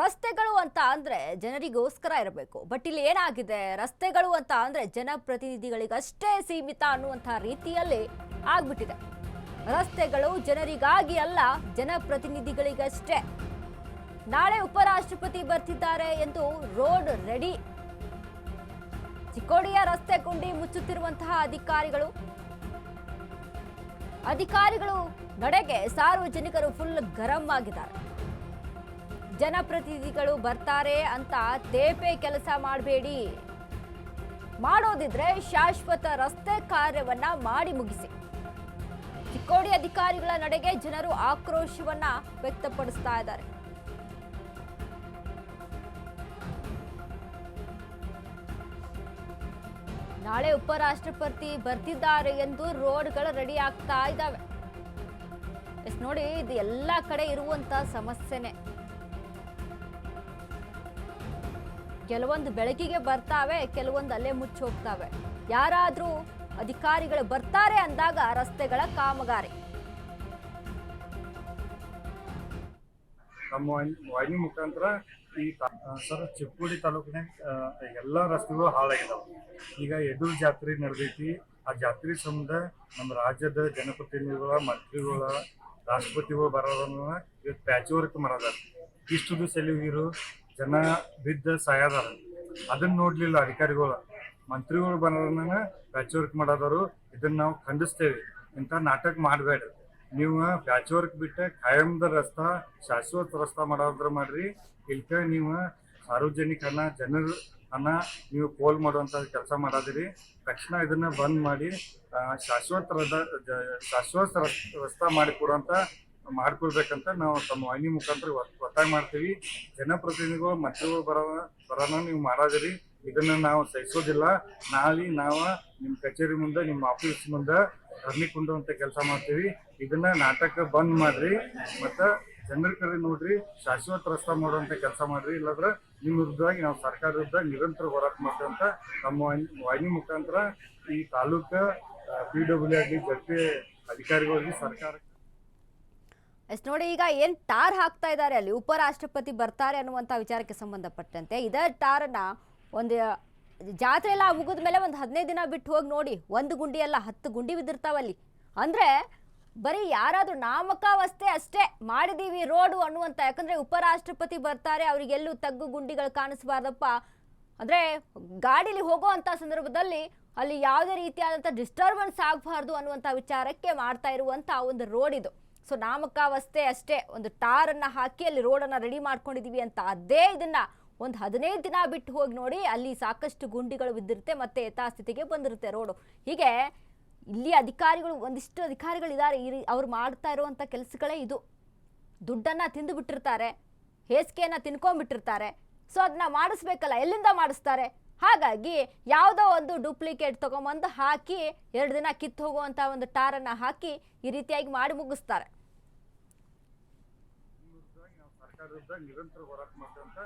ರಸ್ತೆಗಳು ಅಂತ ಅಂದ್ರೆ ಜನರಿಗೋಸ್ಕರ ಇರಬೇಕು. ಬಟ್ ಇಲ್ಲಿ ಏನಾಗಿದೆ, ರಸ್ತೆಗಳು ಅಂತ ಅಂದ್ರೆ ಜನಪ್ರತಿನಿಧಿಗಳಿಗಷ್ಟೇ ಸೀಮಿತ ಅನ್ನುವಂಥ ರೀತಿಯಲ್ಲಿ ಆಗ್ಬಿಟ್ಟಿದೆ. ರಸ್ತೆಗಳು ಜನರಿಗಾಗಿ ಅಲ್ಲ, ಜನಪ್ರತಿನಿಧಿಗಳಿಗಷ್ಟೇ. ನಾಳೆ ಉಪರಾಷ್ಟ್ರಪತಿ ಬರ್ತಿದ್ದಾರೆ ಎಂದು ರೋಡ್ ರೆಡಿ. ಚಿಕ್ಕೋಡಿಯ ರಸ್ತೆ ಗುಂಡಿ ಮುಚ್ಚುತ್ತಿರುವಂತಹ ಅಧಿಕಾರಿಗಳು ನಡೆಗೆ ಸಾರ್ವಜನಿಕರು ಫುಲ್ ಗರಂ ಆಗಿದ್ದಾರೆ. ಜನಪ್ರತಿನಿಧಿಗಳು ಬರ್ತಾರೆ ಅಂತ ತೇಪೆ ಕೆಲಸ ಮಾಡಬೇಡಿ, ಮಾಡೋದಿದ್ರೆ ಶಾಶ್ವತ ರಸ್ತೆ ಕಾರ್ಯವನ್ನ ಮಾಡಿ ಮುಗಿಸಿ. ಚಿಕ್ಕೋಡಿ ಅಧಿಕಾರಿಗಳ ನಡೆಗೆ ಜನರು ಆಕ್ರೋಶವನ್ನ ವ್ಯಕ್ತಪಡಿಸ್ತಾ ಇದ್ದಾರೆ. ನಾಳೆ ಉಪರಾಷ್ಟ್ರಪತಿ ಬರ್ತಿದ್ದಾರೆ ಎಂದು ರೋಡ್ಗಳು ರೆಡಿ ಆಗ್ತಾ ಇದ್ದಾವೆ. ನೋಡಿ, ಇದು ಎಲ್ಲ ಕಡೆ ಇರುವಂತ ಸಮಸ್ಯೆನೆ. ಕೆಲವೊಂದು ಬೆಳಕಿಗೆ ಬರ್ತಾವೆ, ಕೆಲವೊಂದು ಅಲ್ಲೇ ಮುಚ್ಚಿ ಹೋಗ್ತಾವೆ. ಯಾರಾದ್ರೂ ಅಧಿಕಾರಿಗಳು ಬರ್ತಾರೆ ಅಂದಾಗ ರಸ್ತೆಗಳ ಕಾಮಗಾರಿ. ನಮ್ಮ ವಾಹಿನಿ ಮುಖಾಂತರ ಈ ಸರ್ ಚಿಕ್ಕೋಡಿ ತಾಲೂಕಿನಾಗ ಎಲ್ಲ ರಸ್ತೆಗಳು ಹಾಳಾಗಿದ್ದಾವೆ. ಈಗ ಎದುರು ಜಾತ್ರೆ ನಡೆದೈತಿ. ಆ ಜಾತ್ರೆ ಸಂಬಂಧ ನಮ್ಮ ರಾಜ್ಯದ ಜನಪ್ರತಿನಿಧಿಗಳ, ಮಂತ್ರಿಗಳ, ರಾಷ್ಟ್ರಪತಿಗಳು ಬರೋದನ್ನ ಇವತ್ತು ಪ್ಯಾಚ್ ವರ್ಕ್ ಮಾಡೋದಾರ. ಇಷ್ಟು ದಿವಸ ಎಲ್ಲಿಗಿರು ಜನ ಬಿದ್ದ ಸಾಯದಾರ. ಅದನ್ನ ನೋಡ್ಲಿಲ್ಲ ಅಧಿಕಾರಿಗಳು. ಮಂತ್ರಿಗಳು ಬರೋದನ್ನ ಪ್ಯಾಚ್ ವರ್ಕ್ ಮಾಡೋದವರು. ಇದನ್ನ ನಾವು ಖಂಡಿಸ್ತೇವೆ. ಇಂಥ ನಾಟಕ ಮಾಡಬೇಡ್ರಿ. ನೀವು ಪ್ಯಾಚ್ ವರ್ಕ್ ಬಿಟ್ಟು ಖಾಯಂದ ರಸ್ತಾ, ಶಾಶ್ವತ ರಸ್ತಾ ಮಾಡೋದ್ರ ಮಾಡ್ರಿ. ಇಲ್ಕ ನೀವು ಸಾರ್ವಜನಿಕರನ್ನ, ಜನರನ್ನ ನೀವು ಪೋಲ್ ಮಾಡುವಂತ ಕೆಲಸ ಮಾಡೋದಿರಿ. ತಕ್ಷಣ ಇದನ್ನ ಬಂದ್ ಮಾಡಿ ಶಾಶ್ವತ ರಸ್ತಾ ಮಾಡಿಕೊಡ್ಬೇಕಂತ ನಾವು ತಮ್ಮ ವಾಹಿನಿ ಮುಖಾಂತರ ಒತ್ತಾಯ ಮಾಡ್ತೀವಿ. ಜನಪ್ರತಿನಿಧಿಗಳು, ಮಂತ್ರಿಗಳು ಬರೋಣ ನೀವು ಮಾಡೋದಿರಿ. ಇದನ್ನ ನಾವು ಸಹಿಸೋದಿಲ್ಲ. ನಾಳೆ ನಾವು ನಿಮ್ಮ ಕಚೇರಿ ಮುಂದೆ, ನಿಮ್ಮ ಆಫೀಸ್ ಮುಂದೆ ಧರಣಿ ಕುಂಡುವಂತ ಕೆಲಸ ಮಾಡ್ತೀವಿ. ಇದನ್ನ ನಾಟಕ ಬಂದ್ ಮಾಡ್ರಿ. ಮತ್ತ ಜನರ ಕಡೆ ನೋಡ್ರಿ, ಶಾಶ್ವತ ರಸ್ತಾ ಮಾಡುವಂತ ಕೆಲಸ ಮಾಡ್ರಿ. ಇಲ್ಲಾಂದ್ರೆ ನಿಮ್ಮ ವಿರುದ್ಧವಾಗಿ ನಾವು ಸರ್ಕಾರ ವಿರುದ್ಧ ನಿರಂತರ ಹೋರಾಟ ಮಾಡ್ತೀವಿ ಅಂತ ನಮ್ಮ ವಾಹಿನಿ ಮುಖಾಂತರ ಈ ತಾಲೂಕ PWD ಆಗಲಿ, ಜಡ್ಪಿ ಅಧಿಕಾರಿಗಳಿಗೆ, ಸರ್ಕಾರ ನೋಡಿ, ಈಗ ಏನ್ ಟಾರ್ ಹಾಕ್ತಾ ಇದ್ದಾರೆ ಅಲ್ಲಿ ಉಪರಾಷ್ಟ್ರಪತಿ ಬರ್ತಾರೆ ಅನ್ನುವಂಥ ವಿಚಾರಕ್ಕೆ ಸಂಬಂಧಪಟ್ಟಂತೆ, ಇದೇ ಟಾರನ್ನ ಒಂದು ಜಾತ್ರೆ ಎಲ್ಲ ಮುಗಿದ ಮೇಲೆ ಒಂದು 15 ದಿನ ಬಿಟ್ಟು ಹೋಗಿ ನೋಡಿ, ಒಂದು ಗುಂಡಿ ಅಲ್ಲ 10 ಗುಂಡಿ ಬಿದ್ದಿರ್ತಾವಲ್ಲಿ. ಅಂದರೆ ಬರೀ ಯಾರಾದರೂ ನಾಮಕಾವಸ್ಥೆ ಅಷ್ಟೇ ಮಾಡಿದೀವಿ ರೋಡು ಅನ್ನುವಂಥ. ಯಾಕಂದರೆ ಉಪರಾಷ್ಟ್ರಪತಿ ಬರ್ತಾರೆ, ಅವರಿಗೆಲ್ಲೂ ತಗ್ಗು ಗುಂಡಿಗಳು ಕಾಣಿಸ್ಬಾರ್ದಪ್ಪ. ಅಂದರೆ ಗಾಡೀಲಿ ಹೋಗೋ ಅಂಥ ಸಂದರ್ಭದಲ್ಲಿ ಅಲ್ಲಿ ಯಾವುದೇ ರೀತಿಯಾದಂಥ ಡಿಸ್ಟರ್ಬೆನ್ಸ್ ಆಗಬಾರ್ದು ಅನ್ನುವಂಥ ವಿಚಾರಕ್ಕೆ ಮಾಡ್ತಾ ಇರುವಂಥ ಒಂದು ರೋಡ್ ಇದು. ಸೊ ನಾಮಕಾವಸ್ಥೆ ಅಷ್ಟೇ, ಒಂದು ಟಾರನ್ನು ಹಾಕಿ ಅಲ್ಲಿ ರೋಡನ್ನು ರೆಡಿ ಮಾಡ್ಕೊಂಡಿದ್ದೀವಿ ಅಂತ. ಅದೇ ಇದನ್ನು ಒಂದು 15 ದಿನ ಬಿಟ್ಟು ಹೋಗಿ ನೋಡಿ, ಅಲ್ಲಿ ಸಾಕಷ್ಟು ಗುಂಡಿಗಳು ಬಿದ್ದಿರುತ್ತೆ, ಮತ್ತೆ ಯಥಾಸ್ಥಿತಿಗೆ ಬಂದಿರುತ್ತೆ ರೋಡು. ಹೀಗೆ ಇಲ್ಲಿ ಒಂದಿಷ್ಟು ಅಧಿಕಾರಿಗಳಿದ್ದಾರೆ, ಅವ್ರು ಮಾಡ್ತಾ ಇರುವಂಥ ಕೆಲಸಗಳೇ ಇದು. ದುಡ್ಡನ್ನು ತಿಂದು ಬಿಟ್ಟಿರ್ತಾರೆ, ಹೇಸಿಗೆಯನ್ನು ತಿನ್ಕೊಂಡ್ಬಿಟ್ಟಿರ್ತಾರೆ. ಸೊ ಅದನ್ನ ಮಾಡಿಸ್ಬೇಕಲ್ಲ, ಎಲ್ಲಿಂದ ಮಾಡಿಸ್ತಾರೆ? ಹಾಗಾಗಿ ಯಾವುದೋ ಒಂದು ಡೂಪ್ಲಿಕೇಟ್ ತೊಗೊಂಬಂದು ಹಾಕಿ 2 ದಿನ ಕಿತ್ತು ಹೋಗುವಂಥ ಒಂದು ಟಾರನ್ನು ಹಾಕಿ ಈ ರೀತಿಯಾಗಿ ಮಾಡಿ ಮುಗಿಸ್ತಾರೆ. ಸರ್ಕಾರ ವಿರುದ್ಧ ನಿರಂತರ ಹೋರಾಟ ಮಾಡ್ತಂತ